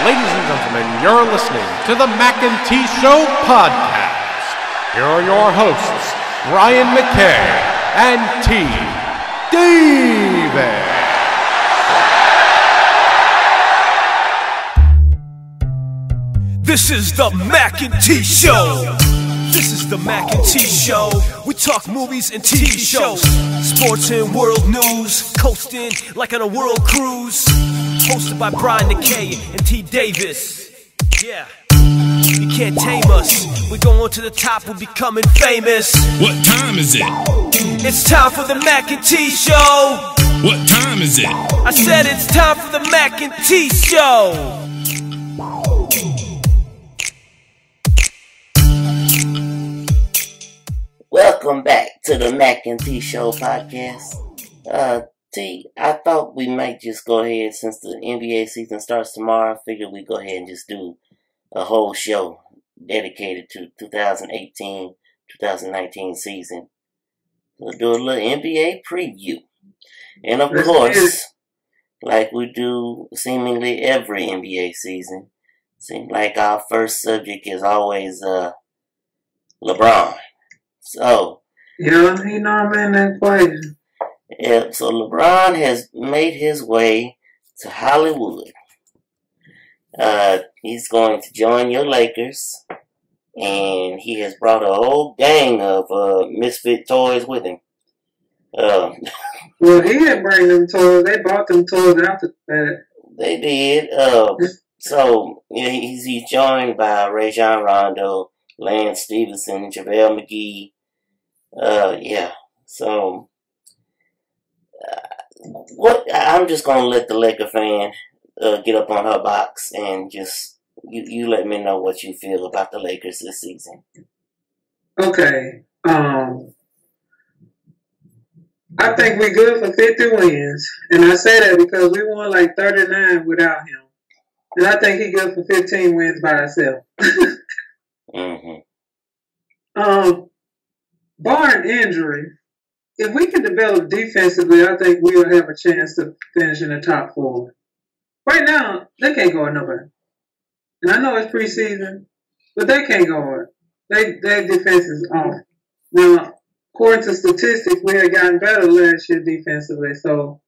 Ladies and gentlemen, you're listening to the Mackay T Podcast. Here are your hosts, Ryan Mackay and T Davis. This is the Mackay T Show. This is the Mackay T Show. We talk movies and TV shows, sports and world news, coasting like on a world cruise. Hosted by Brian Mackay and T Davis. Yeah, you can't tame us. We're going to the top, we're becoming famous. What time is it? It's time for the Mackay T Show. What time is it? I said it's time for the Mackay T Show. Welcome back to the Mackay T Show podcast. T, I thought we might just go ahead, since the NBA season starts tomorrow, I figured we'd go ahead and just do a whole show dedicated to 2018-2019 season. We'll do a little NBA preview. And of course, like we do seemingly every NBA season, seems like our first subject is always LeBron. So, yeah, he know I'm in that equation. Yeah, so LeBron has made his way to Hollywood. He's going to join your Lakers, and he has brought a whole gang of misfit toys with him. Well, he didn't bring them toys. They bought them toys after that. They did. So yeah, he's joined by Rajon Rondo, Lance Stevenson, JaVale McGee. Yeah. So, I'm just gonna let the Laker fan get up on her box and just you let me know what you feel about the Lakers this season. Okay. I think we're good for 50 wins, and I say that because we won like 39 without him, and I think he's good for 15 wins by himself. Barring injury, if we can develop defensively, I think we'll have a chance to finish in the top 4. Right now, they can't go nowhere. And I know it's preseason, but they can't go. Their defense is off. Now, according to statistics, we had gotten better last year defensively, so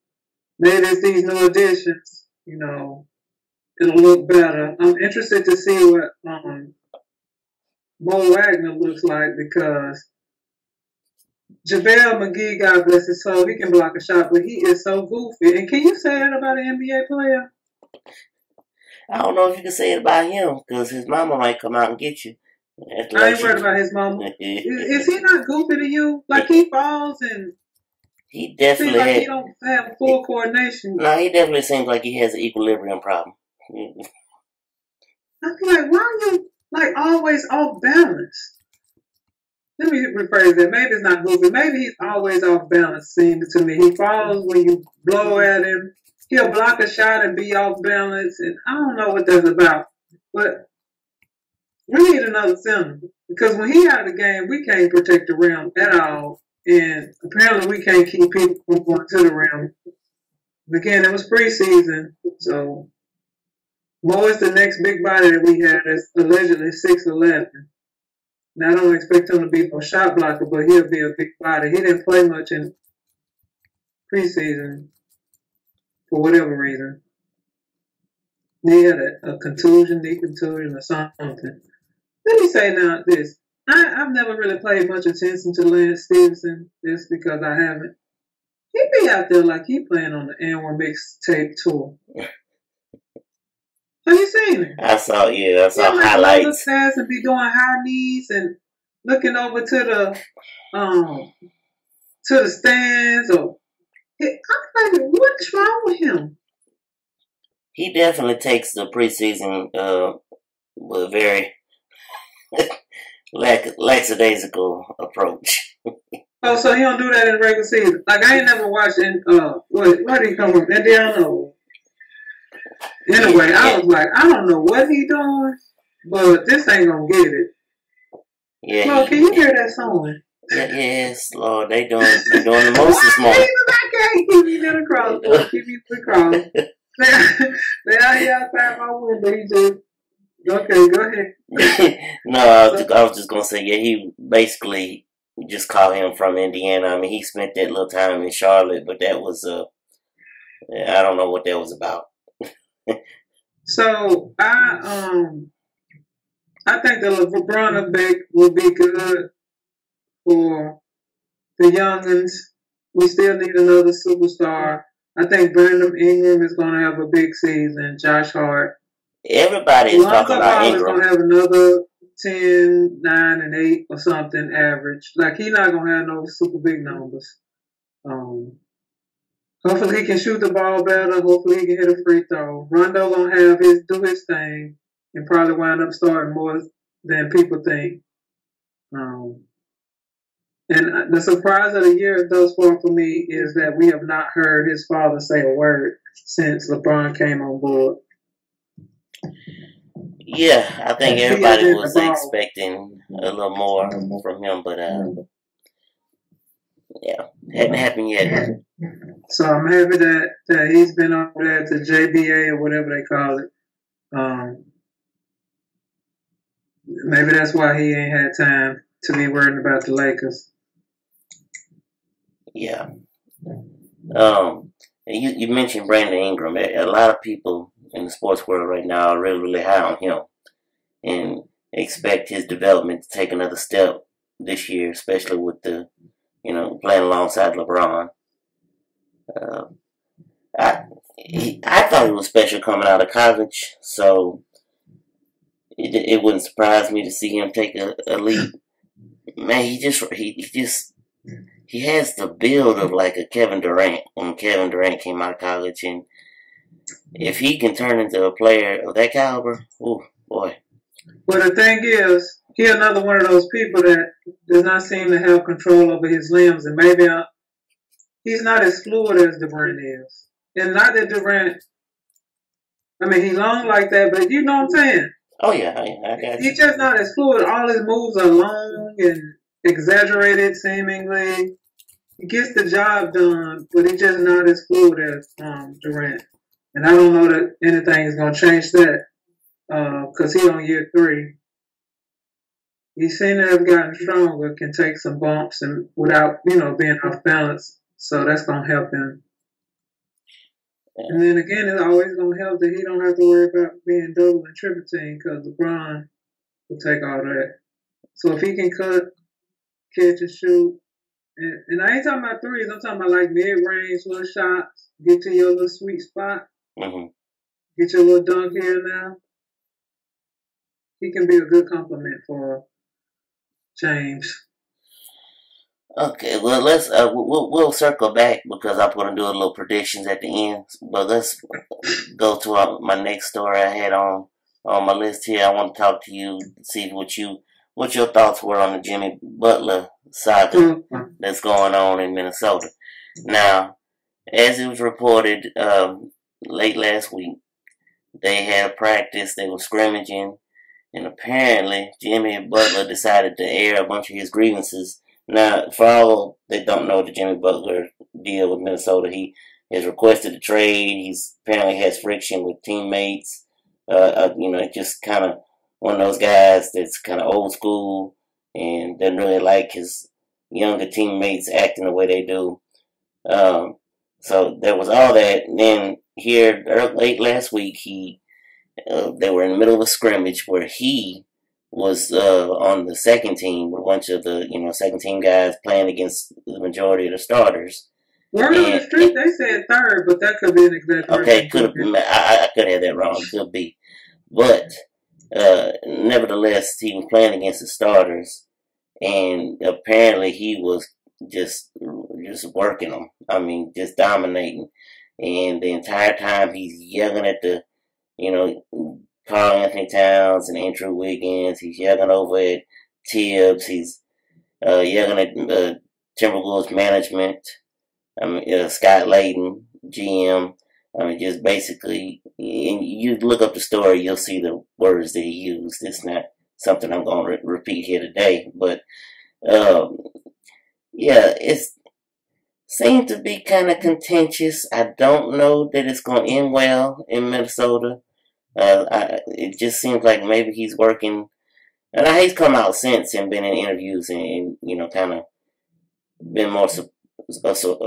maybe it's these new additions, it'll look better. I'm interested to see what Mo Wagner looks like, because JaVale McGee, God bless his soul, he can block a shot, but he is so goofy. And can you say that about an NBA player? I don't know if you can say it about him, because his mama might come out and get you. I ain't worried about his mama. Is he not goofy to you? Like, he falls and he definitely he don't have full coordination. No, he definitely seems like he has an equilibrium problem. I feel like, why are you always off balance? Let me rephrase that. Maybe it's not goofy. Maybe he's always off balance, seems to me. He falls when you blow at him. He'll block a shot and be off balance. And I don't know what that's about. But we need another center. Because when he's out of the game, we can't protect the rim at all. And apparently we can't keep people from going to the rim. Again, it was preseason. So Mo is the next big body that we had that's allegedly 6'11". Now, I don't expect him to be no shot blocker, but he'll be a big body. He didn't play much in preseason for whatever reason. He had a contusion, knee contusion or something. Let me say now this. I've never really paid much attention to Lance Stevenson, just because I haven't. He be out there like he playing on the N1 mixtape tour. Have you seen it? I saw highlights. And be doing high knees and looking over to the stands. I'm like, what's wrong with him? He definitely takes the preseason with a very lackadaisical approach. Oh, so he don't do that in the regular season? Like, I ain't never watched where did he come from? Indiana. Anyway, I was like, I don't know what he doing, but this ain't gonna get it. Yeah. Well, can you hear that song? Yes, Lord, they doing the most this morning. I can't keep me down across. Keep me across. They out here outside my window. He just okay. Go ahead. No, I was just gonna say, yeah, he basically just called him from Indiana. I mean, he spent that little time in Charlotte, but that was I don't know what that was about. So I think the LeBron effect will be good for the youngins. We still need another superstar. I think Brandon Ingram is going to have a big season. Josh Hart. Everybody is talking about Lonzo Ball is Ingram. going to have another 10, 9, and 8 or something average. Like, he's not going to have no super big numbers. Hopefully he can shoot the ball better. Hopefully he can hit a free throw. Rondo going to have do his thing and probably wind up starting more than people think. And the surprise of the year thus far for me is that we have not heard his father say a word since LeBron came on board. Yeah, I think everybody was expecting a little more from him, but yeah, hadn't happened yet. So I'm happy that he's been over there to JBA or whatever they call it. Maybe that's why he ain't had time to be worrying about the Lakers. Yeah. You mentioned Brandon Ingram. A lot of people in the sports world right now are really, really high on him and expect his development to take another step this year, especially with the, playing alongside LeBron. I thought he was special coming out of college, so it wouldn't surprise me to see him take a leap. Man, he has the build of like a Kevin Durant when Kevin Durant came out of college, and if he can turn into a player of that caliber, oh boy. Well, the thing is, he's another one of those people that does not seem to have control over his limbs, and maybe he's not as fluid as Durant is. And not that Durant, I mean, he's long like that, but you know what I'm saying? Oh, yeah, I got you. He's just not as fluid. All his moves are long and exaggerated, seemingly. He gets the job done, but he's just not as fluid as Durant. And I don't know that anything is going to change that because he's on year 3. He seems to have gotten stronger, can take some bumps and without, being off balance. So that's going to help him. And then again, it's always going to help that he don't have to worry about being double and triple team because LeBron will take all that. So if he can cut, catch and shoot, and I ain't talking about threes, I'm talking about like mid-range little shots, get to your little sweet spot, get your little dunk here now. He can be a good compliment for James. Okay, well let's we'll circle back because I'm going to do a little predictions at the end. But let's go to my next story I had on my list here. I want to talk to you, see what your thoughts were on the Jimmy Butler saga that's going on in Minnesota. Now, as it was reported late last week, they had practice. They were scrimmaging, and apparently Jimmy Butler decided to air a bunch of his grievances. Now, for all that don't know the Jimmy Butler deal with Minnesota, he has requested a trade. He's apparently has friction with teammates. Just kind of one of those guys that's kind of old school and doesn't really like his younger teammates acting the way they do. So there was all that. And then here, late last week, they were in the middle of a scrimmage where he was on the second team with a bunch of the second team guys playing against the majority of the starters. Word on the street, they said third, but that could be an exaggeration. Okay, could have been. I could have that wrong. Could be, but nevertheless, he was playing against the starters, and apparently he was just working them. I mean, just dominating, and the entire time he's yelling at the Carl Anthony Towns and Andrew Wiggins. He's yelling over at Tibbs. He's yelling at Timberwolves management. Scott Layden, GM. Just basically, and you look up the story, you'll see the words that he used. It's not something I'm going to repeat here today, but yeah, seem to be kind of contentious. I don't know that it's going to end well in Minnesota. It just seems like maybe he's working, and he's come out since and been in interviews and you know, kind of been more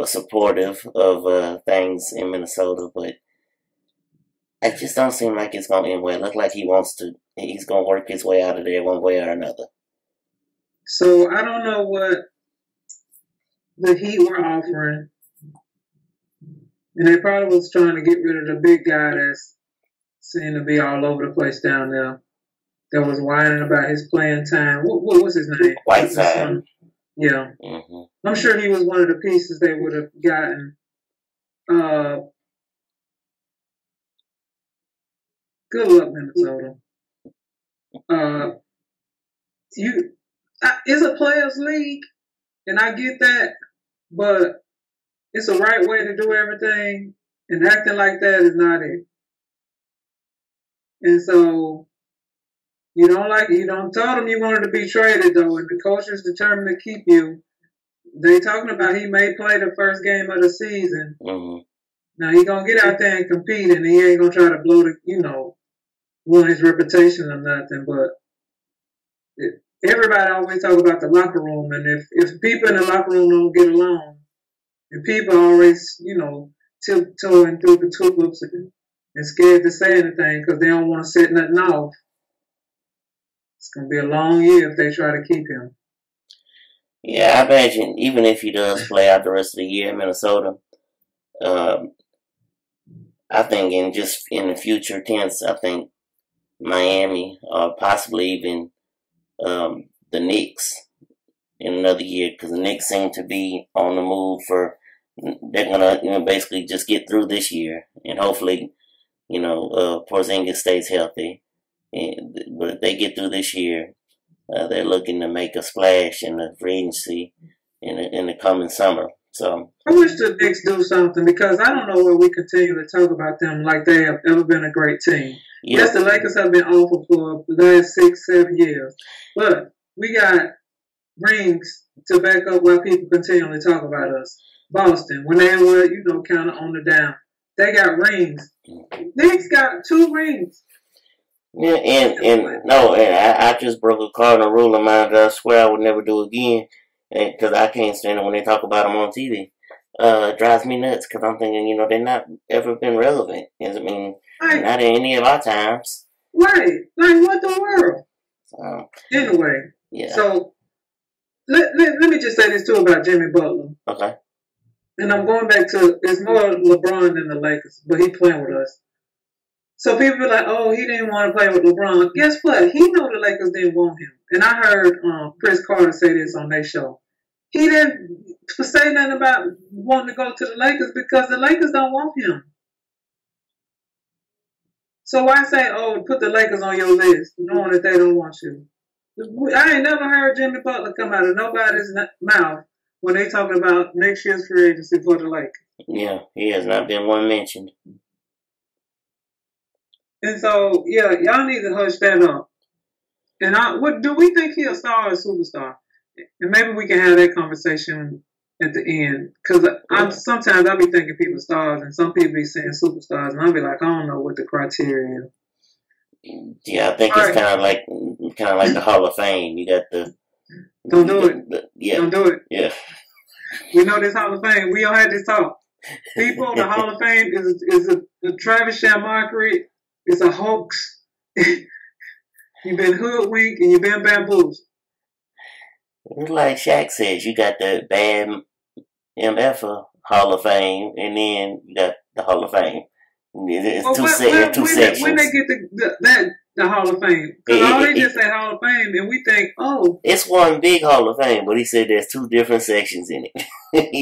supportive of things in Minnesota, but it just don't seem like it's going to end well. It looks like he's going to work his way out of there one way or another. So I don't know what the Heat were offering, and they probably was trying to get rid of the big guy that's seemed to be all over the place down there. That was whining about his playing time. What was his name? Whiteside. Yeah. Mm-hmm. I'm sure he was one of the pieces they would have gotten. Good luck, Minnesota. It's a players' league, and I get that, but it's a right way to do everything, and acting like that is not it. And so you don't tell them you wanted to be traded though, and the coach is determined to keep you. They talking about he may play the first game of the season. Mm-hmm. Now he gonna get out there and compete, and he ain't gonna try to blow ruin his reputation or nothing. But everybody always talk about the locker room, and if people in the locker room don't get along, and people always tiptoeing through the tulips and scared to say anything because they don't want to set nothing off, it's gonna be a long year if they try to keep him. Yeah, I imagine even if he does play out the rest of the year in Minnesota, I think in the future tense, I think Miami or possibly even the Knicks in another year, because the Knicks seem to be on the move they're gonna basically just get through this year, and hopefully Porzingis stays healthy. But if they get through this year, they're looking to make a splash in the free agency in the coming summer. So I wish the Knicks do something, because I don't know where we continue to talk about them like they have ever been a great team. Yep. Yes, the Lakers have been awful for the last 6-7 years, but we got rings to back up why people continually talk about us. Boston, when they were kind of on the down, they got rings. Knicks got 2 rings. Yeah, and I just broke a cardinal rule of mine that I swear I would never do again, because I can't stand it when they talk about them on TV. It drives me nuts, because I'm thinking, they're not ever been relevant. Not in any of our times. Right. Like, what the world? Anyway. Yeah. So, let me just say this, too, about Jimmy Butler. Okay. And I'm going back to, it's more LeBron than the Lakers, but he playing with us. So people are like, oh, he didn't want to play with LeBron. Guess what? He know the Lakers didn't want him. And I heard Chris Carter say this on their show. He didn't say nothing about wanting to go to the Lakers because the Lakers don't want him. So why say, oh, put the Lakers on your list, knowing that they don't want you? I ain't never heard Jimmy Butler come out of nobody's mouth when they talking about next year's free agency for the Lakers. Yeah, he has not been one mentioned. And so, yeah, y'all need to hush that up. And what do we think he's a star or a superstar? And maybe we can have that conversation at the end. Because sometimes I'll be thinking people stars, and some people be saying superstars, and I'll be like, I don't know what the criteria is. Yeah, I think it's kind of like the Hall of Fame. You got the don't do it. Yeah, don't do it. Yeah, we know this Hall of Fame. We all had this talk. People, the Hall of Fame is a Travis mockery. It's a hoax. You've been hoodwinked and you've been bamboozled. Like Shaq says, you got the bad MF Hall of Fame, and then you got the Hall of Fame. It's two sections. When they get the Hall of Fame, because all they just say Hall of Fame, and we think, oh, it's one big Hall of Fame, but he said there's 2 different sections in it.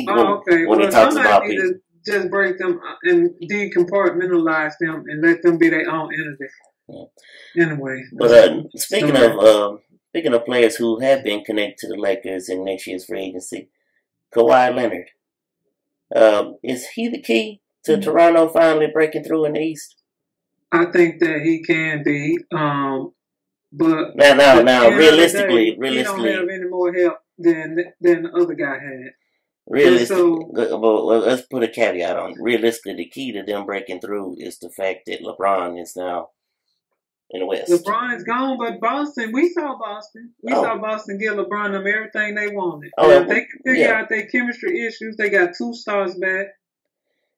Okay. When he talks about people. Just break them and decompartmentalize them and let them be their own entity. Yeah. Anyway. But speaking of players who have been connected to the Lakers in next year's free agency, Kawhi Leonard. Is he the key to Toronto finally breaking through in the East? I think that he can be. But now, realistically, he don't have any more help than the other guy had. Realistically, well, let's put a caveat on it. Realistically, the key to them breaking through is the fact that LeBron is now in the West. LeBron is gone, but Boston, we saw Boston. We saw Boston give LeBron them everything they wanted. Now, if they can figure out their chemistry issues, they got 2 stars back.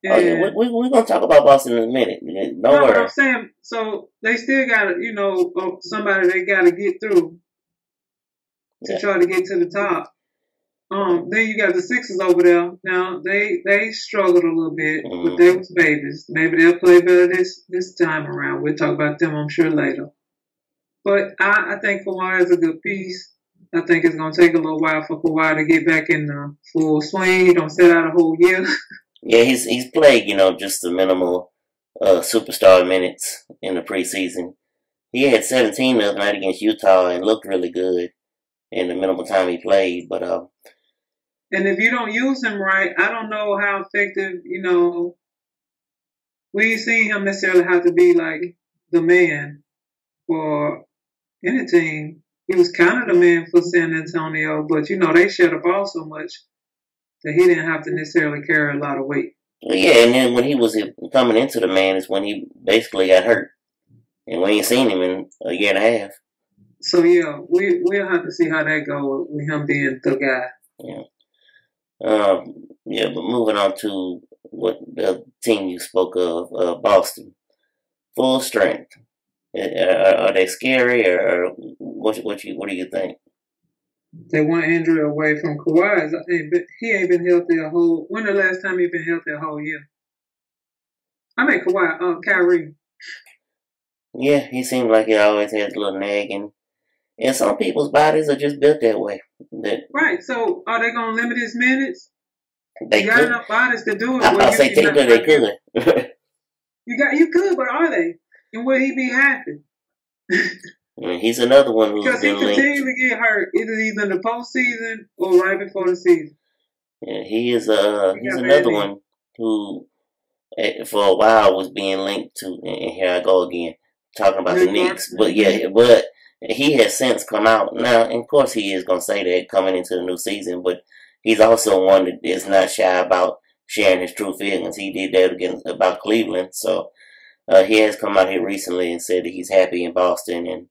And we're going to talk about Boston in a minute. Don't worry. What I'm saying, so they still got to, somebody they got to get through to try to get to the top. Then you got the Sixers over there. Now they struggled a little bit, but they was babies. Maybe they'll play better this time around. We'll talk about them, I'm sure, later. But I think Kawhi is a good piece. I think it's gonna take a little while for Kawhi to get back in the full swing. He don't sit out a whole year. Yeah, he's played, just the minimal superstar minutes in the preseason. He had 17 the other night against Utah and looked really good in the minimal time he played, but and if you don't use him right, I don't know how effective, we ain't seen him necessarily have to be like the man for any team. He was kind of the man for San Antonio, but they share the ball so much that he didn't have to necessarily carry a lot of weight. Well, yeah, and then when he was coming into the man is when he basically got hurt. And we ain't seen him in a year and a half. So, yeah, we'll have to see how that goes with him being the guy. Yeah. But moving on to what the team you spoke of, Boston. Full strength. Are they scary, or what do you think? They want injury away from Kawhi. He ain't been healthy when the last time he been healthy a whole year? I mean Kyrie. Yeah, he seems like he always has a little nagging. And some people's bodies are just built that way. Right, so are they going to limit his minutes? They got enough bodies to do it. I'll say technically they could. You could, but are they? And will he be happy? He's another one who's because he continually get hurt either in the postseason or right before the season. Yeah, he's another one who for a while was being linked to, and here I go again, talking about the Knicks. But he has since come out. Now, and of course he is going to say that coming into the new season, but he's also one that is not shy about sharing his true feelings. He did that about Cleveland, so he has come out here recently and said that he's happy in Boston. And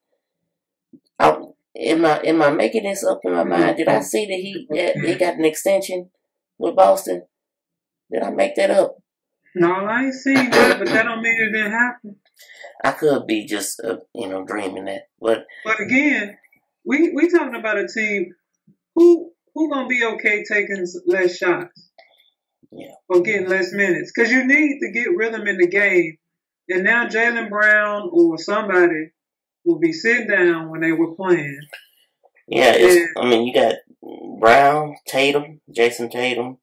am I making this up in my mind? Did I see that he got an extension with Boston? Did I make that up? No, I ain't seen that, but that don't mean it didn't happen. I could be just dreaming that, but again, we talking about a team who gonna be okay taking less shots, or getting less minutes, because you need to get rhythm in the game. And now Jaylen Brown or somebody will be sitting down when they were playing. Yeah, you got Brown, Tatum, Jason Tatum.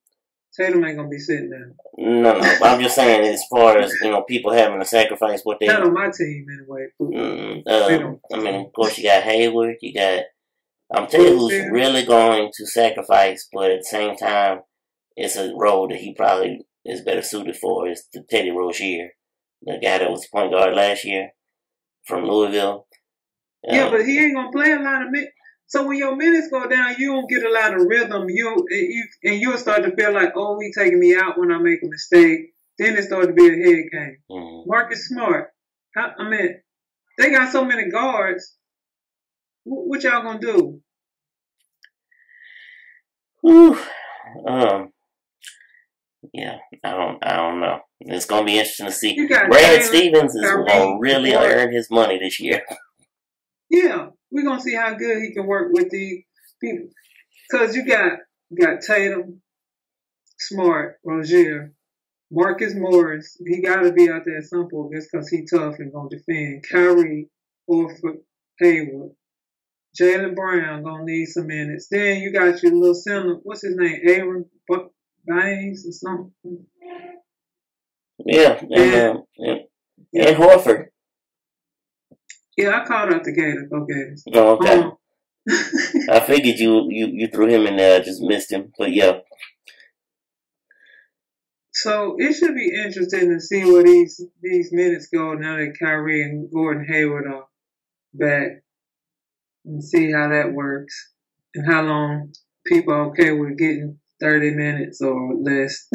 Tatum ain't gonna be sitting down. No, I'm just saying as far as people having to sacrifice what they. Not on my team anyway. Of course you got Hayward. You got. I'm telling you who's really going to sacrifice, but at the same time, it's a role that he probably is better suited for. Is the Teddy Rozier, the guy that was point guard last year from Louisville. Yeah, but he ain't gonna play a lot of minutes. So when your minutes go down, you don't get a lot of rhythm. You'll start to feel like, oh, he taking me out when I make a mistake. Then it starts to be a head game. Mm-hmm. Marcus Smart. They got so many guards. What y'all gonna do? Whew. Yeah, I don't know. It's gonna be interesting to see. Brad Stevens is gonna really earn his money this year. Yeah, we're gonna see how good he can work with these people. Cause you got Tatum, Smart, Rozier, Marcus Morris. He gotta be out there at some point just cause he tough and gonna defend. Kyrie, Horford, Hayward, Jaylen Brown gonna need some minutes. Then you got your little center. What's his name? Aaron Baines or something. Yeah, and Horford. Yeah, I called out the Gators. Go Gators. Oh, okay. I figured you threw him in there. I just missed him, but yeah. So it should be interesting to see where these minutes go now that Kyrie and Gordon Hayward are back, and see how that works and how long people are okay with getting 30 minutes or less.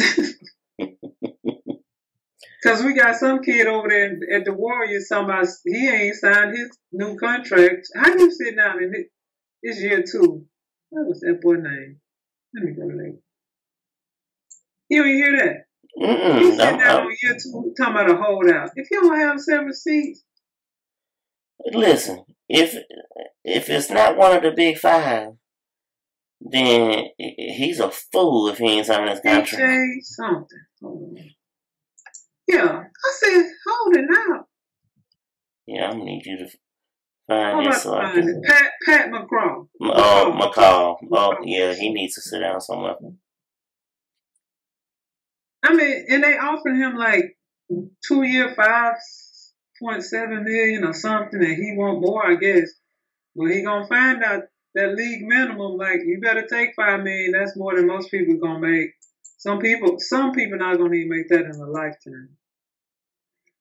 Because we got some kid over there at the Warriors talking about he ain't signed his new contract. How you sit down in this year 2? What was that boy name? Let me go there. You ain't hear that? He sitting down on year 2 talking about a holdout. If you don't have 7 seats. Listen, if it's not one of the big 5, then he's a fool if he ain't signed his contract. DJ something. Hold on. Yeah, I said holding out. Yeah, I'm gonna need you to find this. So I can... Pat McCraw. Oh, McCall. Oh, yeah, he needs to sit down somewhere. I mean, and they offered him like 2-year, $5.7 million or something, and he want more, I guess. But he gonna find out that league minimum. Like, you better take $5 million. That's more than most people gonna make. Some people not gonna even make that in a lifetime.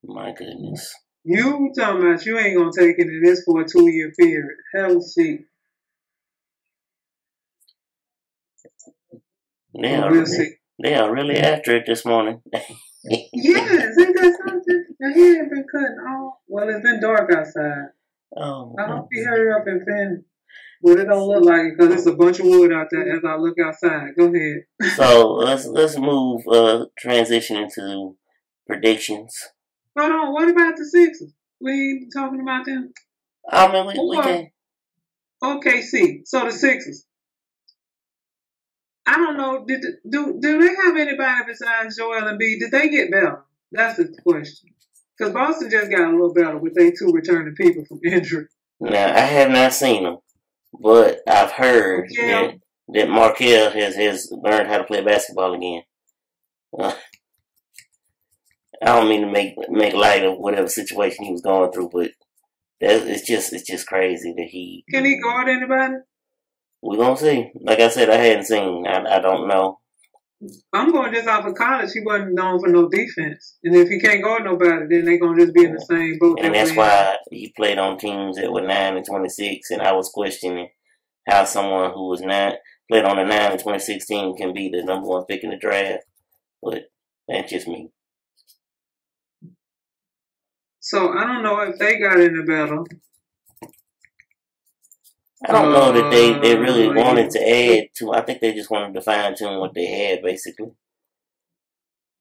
My goodness. You talking about you ain't gonna take it, and it's for a 2-year period. Hell, see. They are really after it this morning. Yes, ain't that something? The hair been cutting off. Well, it's been dark outside. Oh, I hope you hurry up and finish. But it don't look like it because there's a bunch of wood out there as I look outside. Go ahead. So let's move transition into predictions. Hold on, what about the Sixers? We ain't talking about them. I mean, we can. OKC. So the Sixers. I don't know. Do they have anybody besides Joel Embiid? Did they get better? That's the question. Because Boston just got a little better with they 2 returning people from injury. Now, I have not seen them, but I've heard that Markel has learned how to play basketball again. I don't mean to make light of whatever situation he was going through, but it's just crazy that he... Can he guard anybody? We're going to see. Like I said, I hadn't seen. I don't know. I'm going just off of college. He wasn't known for no defense. And if he can't guard nobody, then they're going to just be in the same boat. And that's why he played on teams that were 9-26, and I was questioning how someone who was played on a 9-26 team can be the number 1 pick in the draft. But that's just me. So I don't know if they got any better. I don't know that they really wanted to add to. I think they just wanted to fine tune what they had, basically.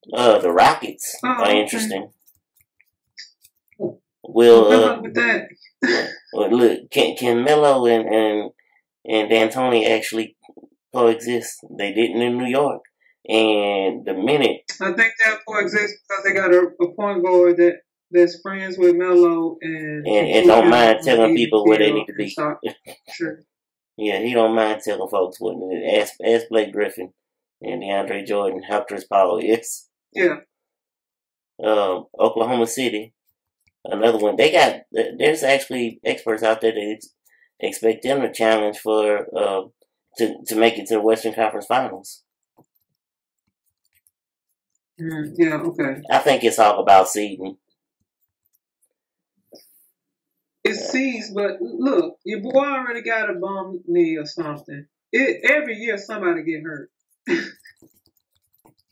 The Rockets are interesting. Will with that? Look, can Melo and D'Antoni actually coexist? They didn't in New York, and the minute I think they'll coexist because they got a point guard that's friends with Melo and don't mind telling people where they need to be. Sure. Yeah, he don't mind telling folks what. Ask Blake Griffin and DeAndre Jordan how Chris Paul is. Yeah. Oklahoma City, another one. There's actually experts out there that expect them to challenge for to make it to the Western Conference Finals. Yeah. Okay. I think it's all about seeding. It sees, but look, your boy already got a bum knee or something. Every year somebody get hurt.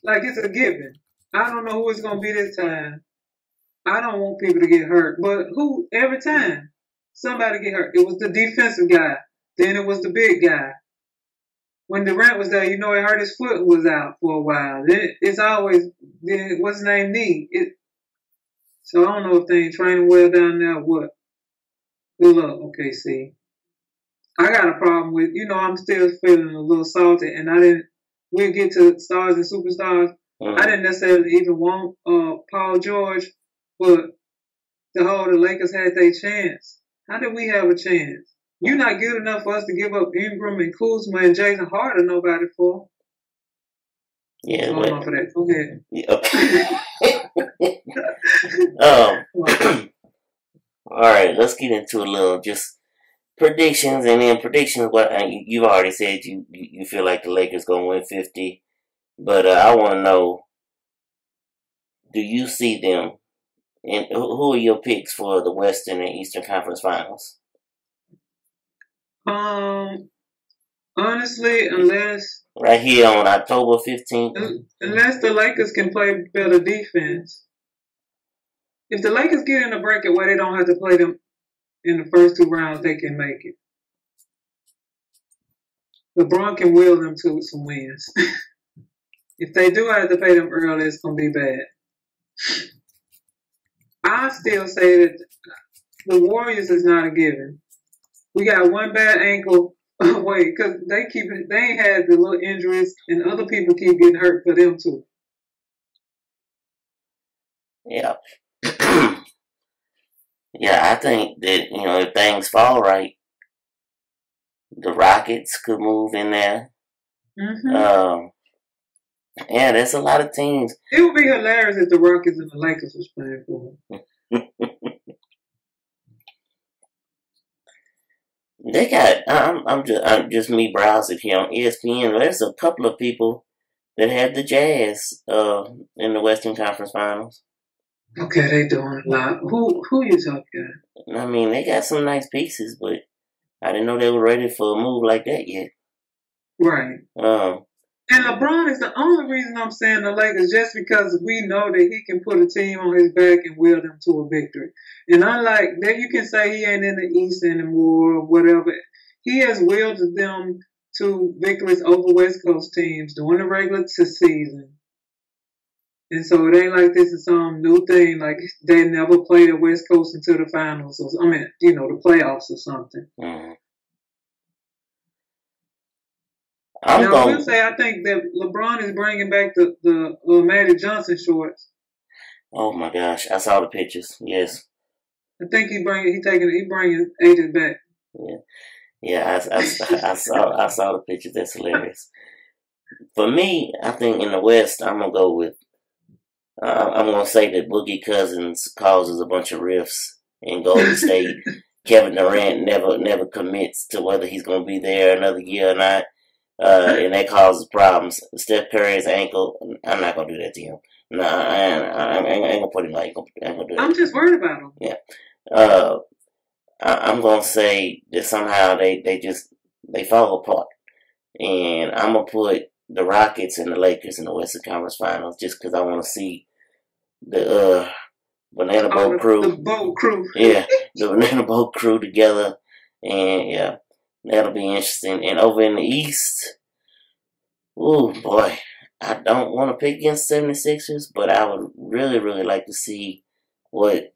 Like it's a given. I don't know who it's gonna be this time. I don't want people to get hurt, but every time somebody get hurt. It was the defensive guy. Then it was the big guy. When Durant was there, it hurt his foot was out for a while. Then it's always what's his name knee. So I don't know if they ain't training well down there or what. Good luck, OKC. I got a problem with, I'm still feeling a little salty, and we'll get to stars and superstars. I didn't necessarily even want Paul George, but the Lakers had their chance. How did we have a chance? You're not good enough for us to give up Ingram and Kuzma and Jason Harden nobody for. Yeah, going off of that. Go ahead. All right, let's get into a little just predictions, and then predictions. What you've already said, you feel like the Lakers gonna win 50, but I want to know: do you see them? And who are your picks for the Western and Eastern Conference Finals? Honestly, unless right here on October 15th. Unless the Lakers can play better defense. If the Lakers get in a bracket where they don't have to play them in the first 2 rounds, they can make it. LeBron can will them to some wins. If they do have to pay them early, it's going to be bad. I still say that the Warriors is not a given. We got one bad ankle away because they ain't had the little injuries and other people keep getting hurt for them too. Yeah. Yeah, I think that, if things fall right, the Rockets could move in there. Mm-hmm. Yeah, there's a lot of teams. It would be hilarious if the Rockets and the Lakers was playing for them. They got. I'm just me browsing here on ESPN. There's a couple of people that had the Jazz in the Western Conference Finals. Okay, they doing a lot. Who you talking about? I mean, they got some nice pieces, but I didn't know they were ready for a move like that yet. Right. And LeBron is the only reason I'm saying the Lakers, just because we know that he can put a team on his back and will them to a victory. And unlike that, you can say he ain't in the East anymore or whatever. He has willed them to victories over West Coast teams during the regular season. And so it ain't like this is some new thing, like they never played the West Coast into the finals, or the playoffs or something. Mm-hmm. I will say I think that LeBron is bringing back the Magic Johnson shorts. Oh my gosh, I saw the pictures. Yes, I think he bringing ages back. Yeah. I saw the pictures. That's hilarious. For me, I think in the West, I'm gonna go with. I'm gonna say that Boogie Cousins causes a bunch of rifts in Golden State. Kevin Durant never commits to whether he's gonna be there another year or not. And that causes problems. Steph Curry's ankle, I'm not going to do that to him. No, I ain't going to put him like, I'm just worried about him. Yeah. I'm going to say that somehow they fall apart. And I'm going to put the Rockets and the Lakers in the Western Conference Finals just because I want to see the Banana Boat Crew. The boat crew. Yeah, the Banana Boat Crew together. And yeah. That'll be interesting. And over in the East, oh boy, I don't want to pick against 76ers, but I would really, really like to see what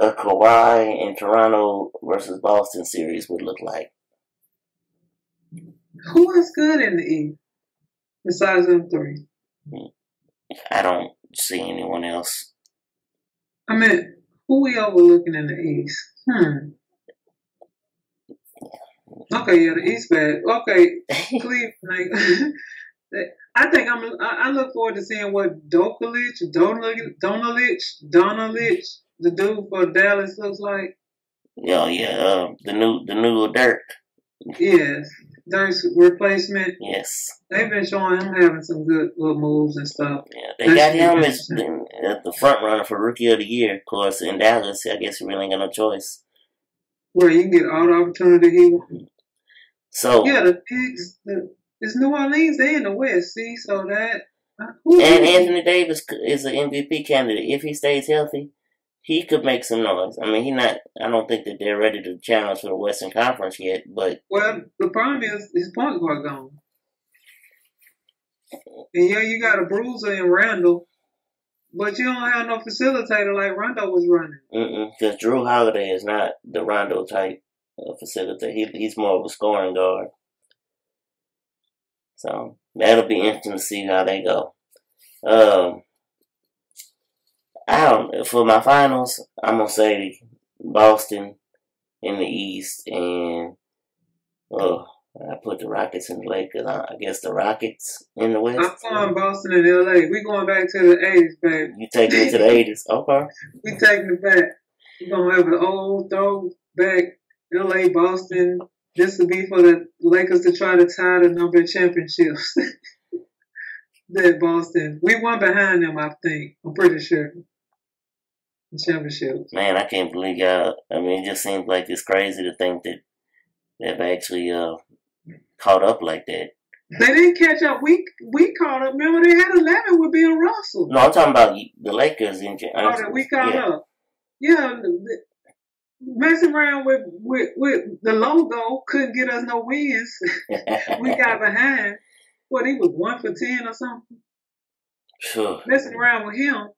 a Kawhi and Toronto versus Boston series would look like. Who is good in the East besides them three? I don't see anyone else. I mean, who we overlooking in the East? Okay, yeah, the East bad. Okay, Cleveland. I think I look forward to seeing what Donalich, the dude for Dallas, looks like. Yeah, the new Dirk. Yes, Dirk's replacement. Yes, they've been showing him having some good little moves and stuff. Yeah, they got him as the front runner for Rookie of the Year. Of course, in Dallas, I guess he really ain't got no choice. Where you can get all the opportunity he wants. So yeah, the picks. It's New Orleans. They in the West. See, so that. And Anthony Davis is an MVP candidate if he stays healthy. He could make some noise. I mean, I don't think that they're ready to challenge for the Western Conference yet. But the problem is his point guard gone. And yeah, you got a bruiser in Randall, but you don't have no facilitator like Rondo was running. Because Drew Holiday is not the Rondo type facilitator. He's more of a scoring guard. So that'll be interesting to see how they go. For my finals, I'm gonna say Boston in the East, and I put the Rockets and the Lakers. I guess the Rockets in the West. I'm going Boston and LA. We going back to the 80s, baby. You taking it to the 80s? Okay. We taking it back. We're gonna have an old throwback LA Boston. This would be for the Lakers to try to tie the number of championships. That Boston. We won behind them, I think. I'm pretty sure. Championship. Man, I can't believe y'all. I mean, it just seems like it's crazy to think that they've actually caught up like that. They didn't catch up. We caught up. Remember, they had 11 with Bill Russell. No, I'm talking about the Lakers in general. Oh, that we caught up. Yeah, messing around with the logo couldn't get us no wins. We got behind. What, he was 1 for 10 or something? Sure. Messing around with him,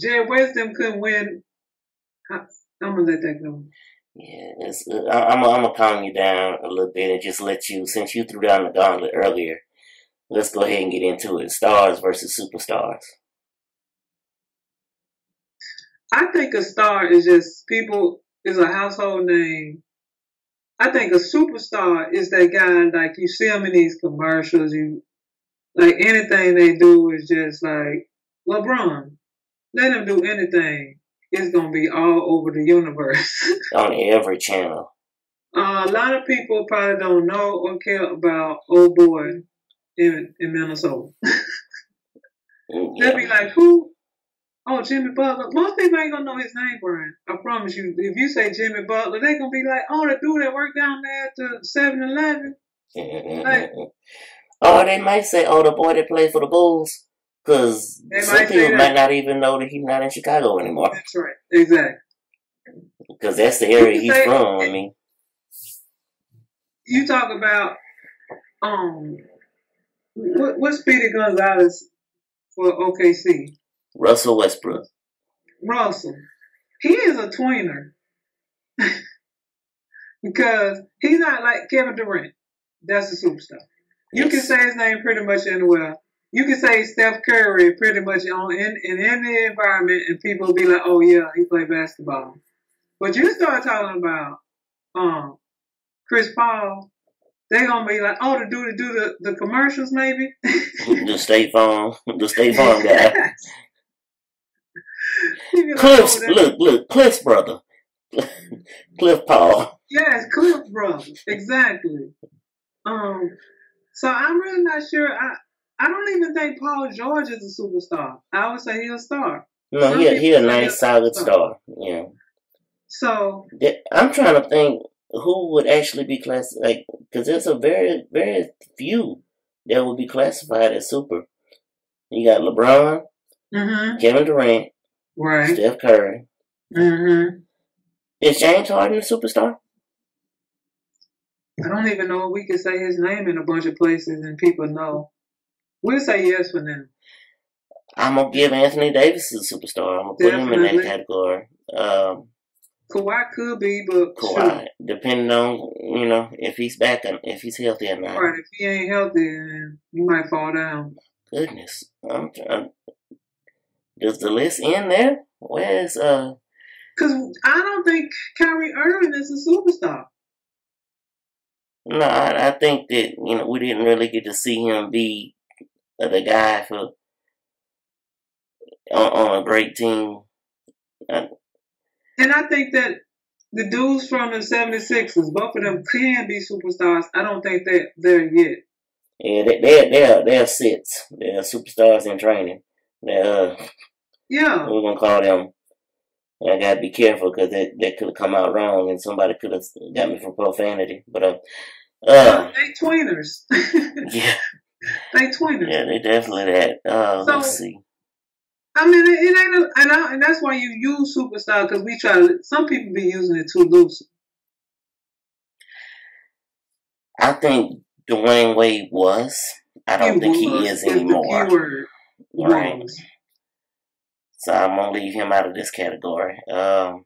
Jay Weston couldn't win. I'm gonna let that go. Yeah, I'm gonna calm you down a little bit and just let you, since you threw down the gauntlet earlier, let's go ahead and get into it. Stars versus superstars. I think a star is just is a household name. I think a superstar is that guy, like you see him in these commercials, like anything they do is just like LeBron. Let him do anything. It's going to be all over the universe. On every channel. A lot of people probably don't know or care about old boy in Minnesota. They'll be like, who? Oh, Jimmy Butler. Most people ain't going to know his name, Brian. I promise you. If you say Jimmy Butler, they're going to be like, oh, the dude that worked down there at the 7-Eleven. Like, or they might say, oh, the boy that played for the Bulls. Because some people might not even know that he's not in Chicago anymore. That's right. Exactly. Because that's the area he's from. I mean, you talk about what's Speedy Gonzalez for OKC? Russell Westbrook. Russell. He is a tweener. Because he's not like Kevin Durant. That's a superstar. You can say his name pretty much anywhere. You can say Steph Curry pretty much in any environment, and people will be like, "Oh yeah, he played basketball." But you start talking about Chris Paul, they're gonna be like, "Oh, the dude to do the commercials, maybe." the State Farm guy. Cliff's, look, Cliff's brother, Cliff Paul. Yes, Cliff's brother, exactly. So I'm really not sure. I don't even think Paul George is a superstar. I would say he's a star. No, he a nice, solid star. Yeah. So I'm trying to think who would actually be classified, because there's a very, very few that would be classified as super. You got LeBron, Kevin Durant, right, Steph Curry. Is James Harden a superstar? I don't even know if we could say his name in a bunch of places and people know. We'll say yes for now. I'm going to give Anthony Davis a superstar. I'm going to put him in that category. Kawhi could be, but Kawhi, sure. depending on, if he's back, if he's healthy or not. Right, if he ain't healthy, then he might fall down. Goodness. Does the list end there? Where's, Because I don't think Kyrie Irving is a superstar. No, I think that, we didn't really get to see him be the guy on a great team. And I think that the dudes from the 76ers, both of them can be superstars. I don't think they're there yet. Yeah, they're sits. They're superstars in training. We're going to call them. I got to be careful because that could have come out wrong and somebody could have got me for profanity. But, they tweeners. Yeah. They tweeners. Yeah, they definitely that. Let's see. I mean, it ain't, and that's why you use superstar, because some people be using it too loose. I think Dwayne Wade was. I don't think he is anymore. The keyword right. was. So I'm going to leave him out of this category. I don't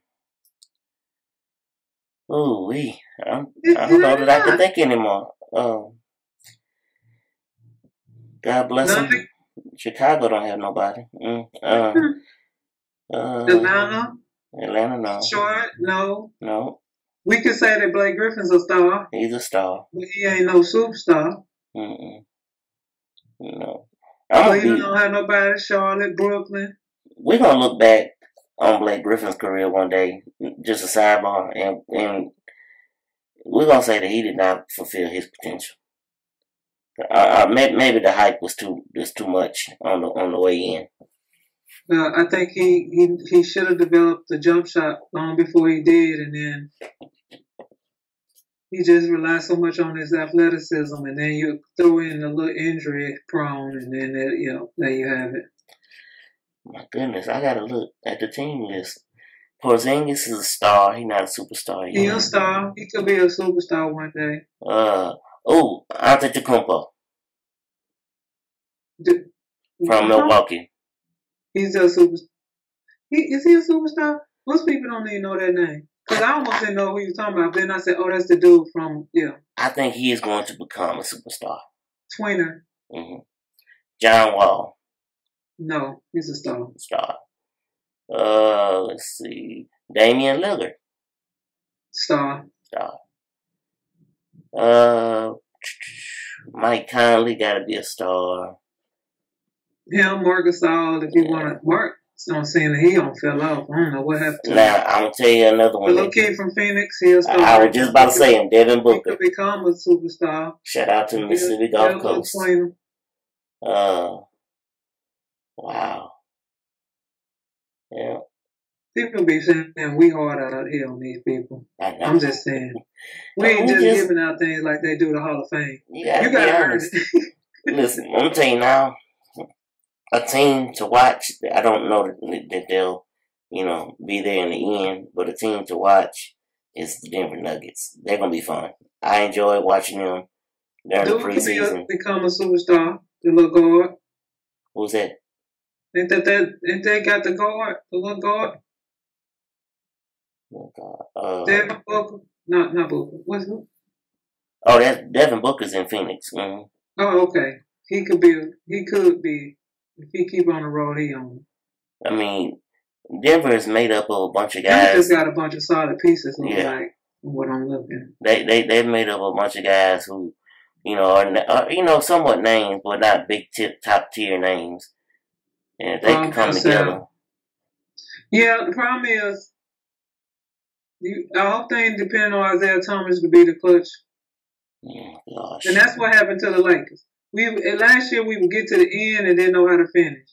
know that I can think anymore. God bless him. Chicago don't have nobody. Atlanta, no. Detroit, no. No. We could say that Blake Griffin's a star. He's a star. But he ain't no superstar. No. Cleveland don't have nobody. Charlotte, Brooklyn. We're going to look back on Blake Griffin's career one day, just a sidebar, and we're going to say that he did not fulfill his potential. Maybe the hype was too much on the way in. I think he should have developed the jump shot long before he did, and then he just relies so much on his athleticism, and then you throw in a little injury prone, and then there you have it. My goodness, I gotta look at the team list. Porzingis is a star. He's not a superstar yet. He's a star. He could be a superstar one day. Antetokounmpo from Milwaukee. He's a superstar. Is he a superstar? Most people don't even know that name. Because I almost didn't know who you were talking about. Then I said, oh, that's the dude from, I think he is going to become a superstar. Twinner. Mm-hmm. John Wall. No, he's a star. Star. Let's see. Damian Lillard. Star. Mike Conley got to be a star. Him, Marc Gasol, if you want to. Mark, I'm saying that he don't fell off. I don't know what happened to him. Now, I'm going to tell you another one. The little kid from Phoenix, he'll start. I was just about to say him, Devin Booker. He could become a superstar. Shout out to the Mississippi Gulf Coast. Wow. Yeah. People be saying we hard out here on these people. I'm just saying. We ain't just giving out things like they do the Hall of Fame. You gotta earn it. Listen, I'm telling you now, a team to watch, I don't know that they'll, be there in the end, but a team to watch is the Denver Nuggets. They're going to be fun. I enjoy watching them during the preseason. Become a superstar, the little guard. Who's that? Ain't they got the guard, the little guard? Oh, God. Devin Booker? Not Booker. What's who? Oh, Devin Booker's in Phoenix. Mm-hmm. Oh, okay. He could be, if he keep on the road he on. I mean, Denver is made up of a bunch of guys. They just got a bunch of solid pieces, like what I'm looking. They've made up a bunch of guys who, are somewhat names, but not big top tier names. And if they can come together. Yeah, the problem is, the whole thing depending on Isaiah Thomas to be the clutch. Gosh. And that's what happened to the Lakers. Last year we would get to the end and didn't know how to finish.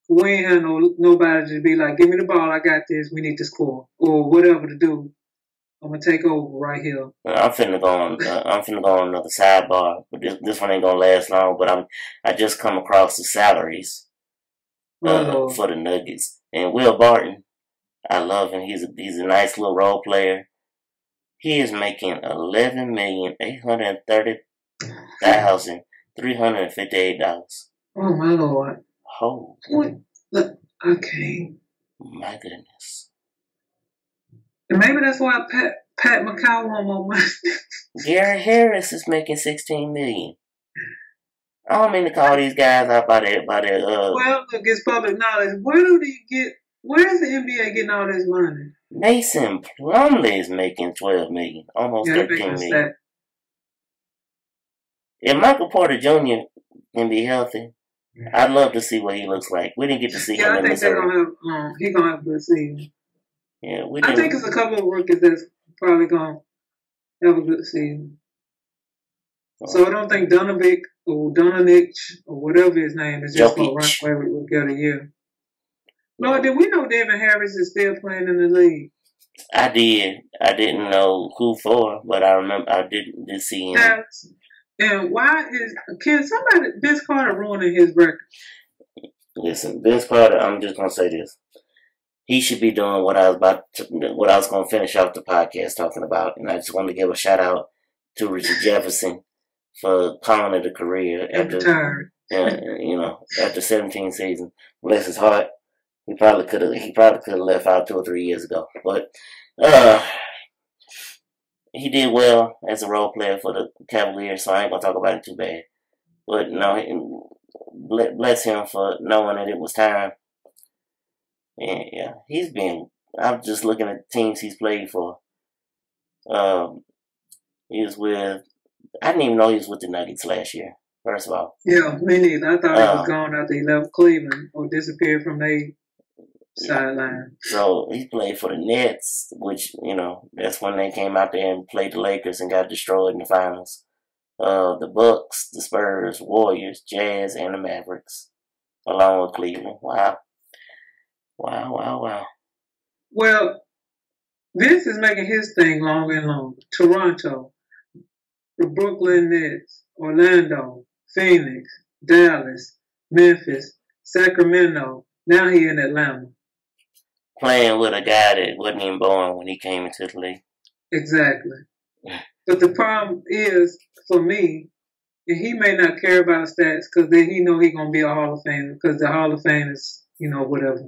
We ain't had nobody to be like, give me the ball, I got this, we need to score. Or whatever to do. I'm gonna take over right here. I'm finna go on another sidebar, but this one ain't gonna last long. But I just come across the salaries for the Nuggets, and Will Barton, I love him. He's a nice little role player. He is making $11,830,358. Oh my Lord! Oh, what? Look, okay. My goodness. And maybe that's why Pat Mackay want more money. Gary Harris is making $16 million. I don't mean to call these guys out by their. Well, look, it's public knowledge. Where is the NBA getting all this money? Mason Plumlee is making $12 million, almost $13 million. If Michael Porter Jr. can be healthy, I'd love to see what he looks like. We didn't get to see him in Missouri. He's gonna have a good season. Yeah, I think it's a couple of rookies that's probably gonna have a good season. So I don't think Donovic or Donanich or whatever his name is just gonna run away with Rookie of the Year. Lord, did we know Devin Harris is still playing in the league? I did. I didn't know who for, but I remember I did see him. And can somebody, Vince Carter ruining his record? Listen, Vince Carter, I'm just gonna say this. He should be doing what I was going to finish off the podcast talking about. And I just wanted to give a shout out to Richard Jefferson for calling it a career after 17 seasons. Bless his heart. He probably could have left out 2 or 3 years ago. But he did well as a role player for the Cavaliers, so I ain't going to talk about it too bad. But no, bless him for knowing that it was time. And yeah, I'm just looking at the teams he's played for. He was with, I didn't even know he was with the Nuggets last year, first of all. Yeah, me neither. I thought he was gone after he left Cleveland or disappeared from their sideline. So he played for the Nets, which, that's when they came out there and played the Lakers and got destroyed in the finals. The Bucks, the Spurs, Warriors, Jazz, and the Mavericks, along with Cleveland. Wow. Well, Vince is making his thing longer and longer. Toronto. the Brooklyn Nets, Orlando, Phoenix, Dallas, Memphis, Sacramento. Now he in Atlanta. Playing with a guy that wasn't even born when he came into the league. Exactly. But the problem is, for me, and he may not care about stats because then he know he gonna be a Hall of Famer because the Hall of Fame is, whatever.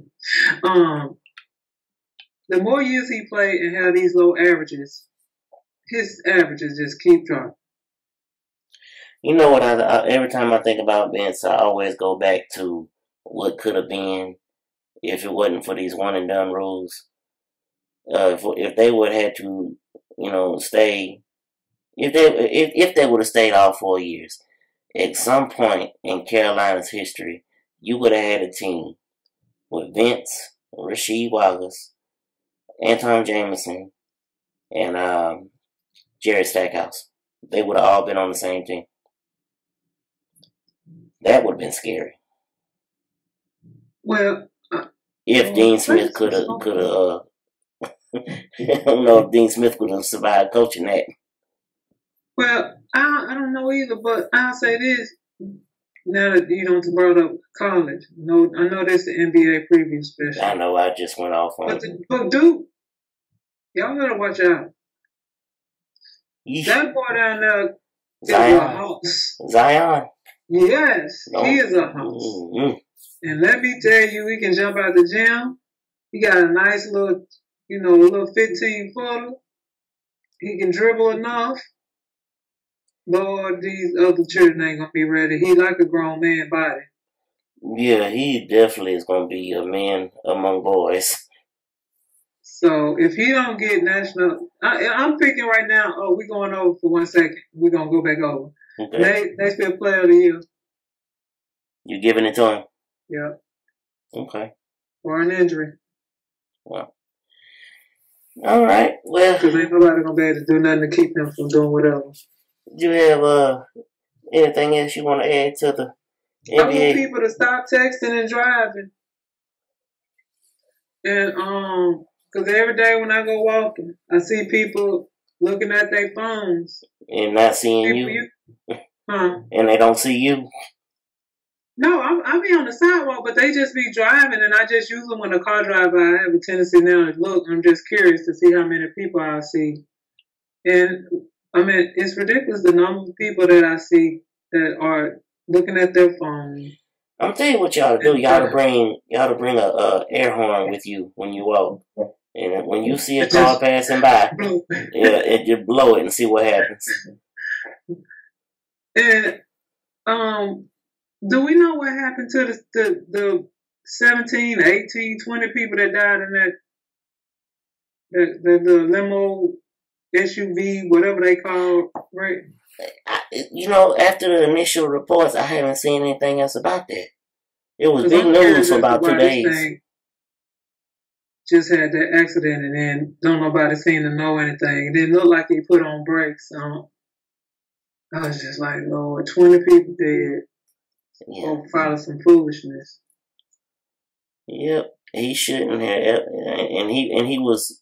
The more years he played and had these low averages, his averages just keep dropping. You know what? I every time I think about Vince, I always go back to what could have been if it wasn't for these one and done rules. If they would have had to, stay, if they would have stayed all 4 years, at some point in Carolina's history, you would have had a team with Vince, Rasheed Wallace, Anton Jameson, and Jerry Stackhouse. They would have all been on the same team. That would have been scary. Well, if Dean Smith could have, I don't know if Dean Smith could have survived coaching that. Well, I don't know either, but I'll say this. Now that you brought up college, I know this is the NBA preview special. I know, I just went off on it. But dude, y'all gotta watch out. Yeesh. That boy down there Zion. is a house. Zion. Yes, No. he is a house. Mm-hmm. And let me tell you, he can jump out the gym. He got a nice little, little 15-footer. He can dribble enough. Lord, these other children ain't gonna be ready. He like a grown man body. Yeah, he definitely is gonna be a man among boys. So if he don't get national, I'm picking right now. Oh, we're going over for 1 second. We're gonna go back over. Okay. They still player of the year. You giving it to him? Yeah. Okay. Or an injury. Well. All right. Well. Because ain't nobody gonna be able to do nothing to keep them from doing whatever. Do you have anything else you want to add to the NBA? I want people to stop texting and driving. And because every day when I go walking, I see people looking at their phones and not seeing you. Huh? And they don't see you. No, I be on the sidewalk, but they just be driving, and I just use them when a car drive by. I have a tendency now to look. I'm just curious to see how many people I see, and I mean it's ridiculous the number of people that I see that are looking at their phone. I'm telling you what y'all to do. Y'all to bring a air horn with you when you walk, and when you see a car passing by, just blow it and see what happens. And do we know what happened to the 17, 18, 20 people that died in the limo SUV, whatever they call, right? After the initial reports, I haven't seen anything else about that. It was big news for about 2 days. Just had that accident, and then don't nobody seem to know anything. It didn't look like he put on brakes. I was just like, Lord, 20 people dead. Yeah. Follow some foolishness. Yep, he shouldn't have, and he was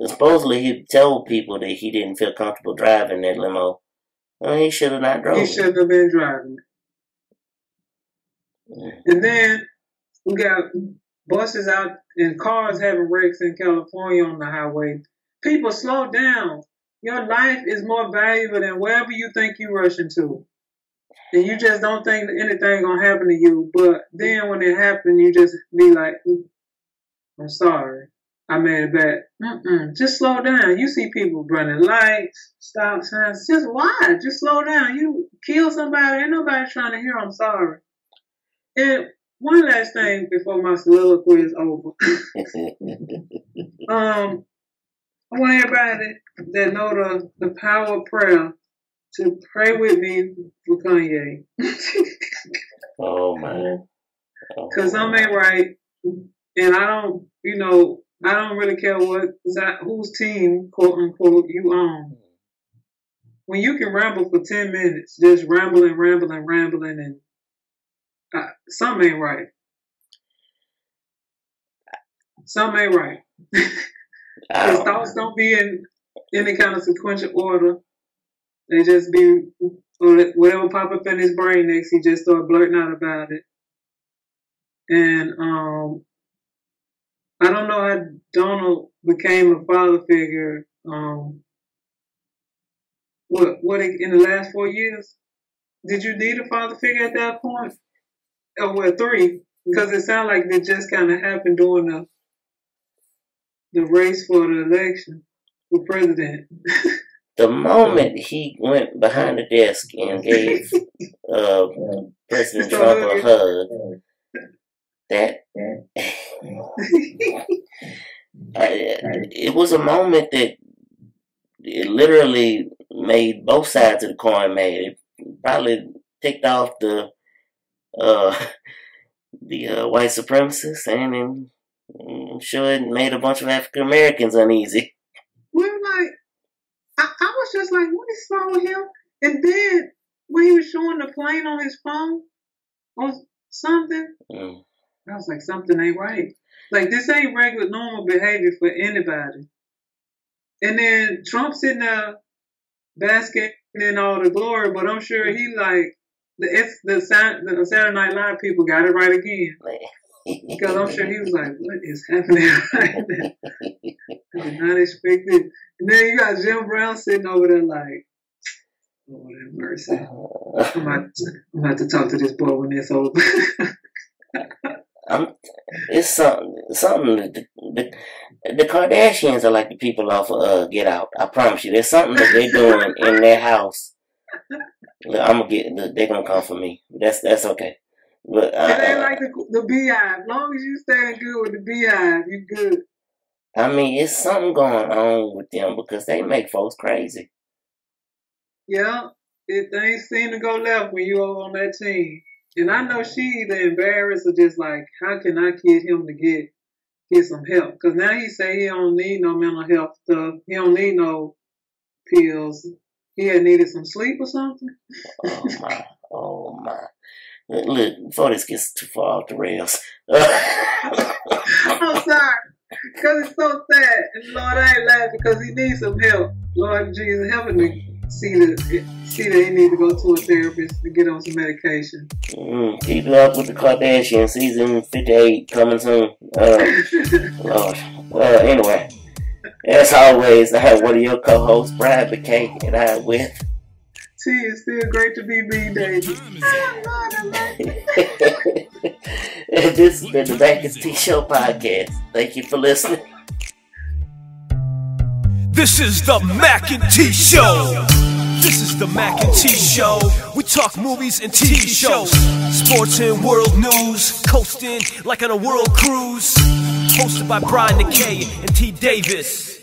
supposedly he told people that he didn't feel comfortable driving that limo. Well, he should have not drove. He shouldn't have been driving it. Yeah. And then we got buses out and cars having wrecks in California on the highway. People, slow down. Your life is more valuable than wherever you think you're rushing to. And you just don't think that anything gonna happen to you. But then when it happens, you just be like, I'm sorry. I made it bad. Just slow down. You see people running lights, stop signs. Just why? Just slow down. You kill somebody. Ain't nobody trying to hear I'm sorry. And one last thing before my soliloquy is over. I want everybody that know the power of prayer to pray with me for Kanye. Oh, man. Because I'm ain't right. And I don't really care whose team, quote unquote, you own. When you can ramble for 10 minutes, just rambling, and something ain't right. Something ain't right. His thoughts don't be in any kind of sequential order. They just be, whatever pop up in his brain next, he just start blurting out about it. And I don't know how Donald became a father figure. What in the last 4 years? Did you need a father figure at that point? Or well, 3? Because it sounded like it just kind of happened during the race for the election for president. The moment he went behind the desk and gave President Trump a hug, that it was a moment that it literally made both sides of the coin mad. It probably ticked off the white supremacists, and I'm sure it made a bunch of African Americans uneasy. We're like, I was just like, what is wrong with him? And then when he was showing the plane on his phone or something, I was like, something ain't right. Like, this ain't regular, normal behavior for anybody. And then Trump sitting there basking in all the glory, but I'm sure he like, the Saturday Night Live people got it right again. Because I'm sure he was like, what is happening right now? I did not expect it. And then you got Jim Brown sitting over there like, Lord have mercy. I'm about to talk to this boy when it's over. It's something. The Kardashians are like the people off of Get Out. I promise you, there's something that they're doing in their house. They're gonna come for me. That's okay. But it ain't like the Beehive. As long as you staying good with the Beehive, you good. I mean, it's something going on with them because they make folks crazy. Yeah, things seem to go left when you over on that team. And I know she either embarrassed or just like, how can I get him to get some help? Because now he say he don't need no mental health stuff. He don't need no pills. He had needed some sleep or something. Oh my. Look, before this gets too far off the rails. I'm sorry. Because it's so sad. And Lord, I ain't laughing because he needs some help. Lord Jesus, help him to see that he needs to go to a therapist to get on some medication. Keep it up with the Kardashians. Season 58 coming soon. Lord. Anyway, as always, I have one of your co-hosts, Brian Mackay, and I am with T. It's still great to be me, David. And this has been the Mackay T Show podcast. Thank you for listening. This is the Mackay T Show. This is the Mackay T Show. We talk movies and TV shows, sports and world news, coasting like on a world cruise. Hosted by Brian Mackay and T Davis.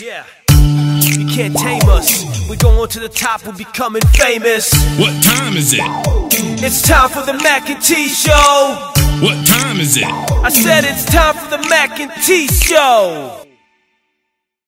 Yeah. You can't tame us. We're going to the top, we're becoming famous. What time is it? It's time for the Mackay T Show. What time is it? I said it's time for the Mackay T Show.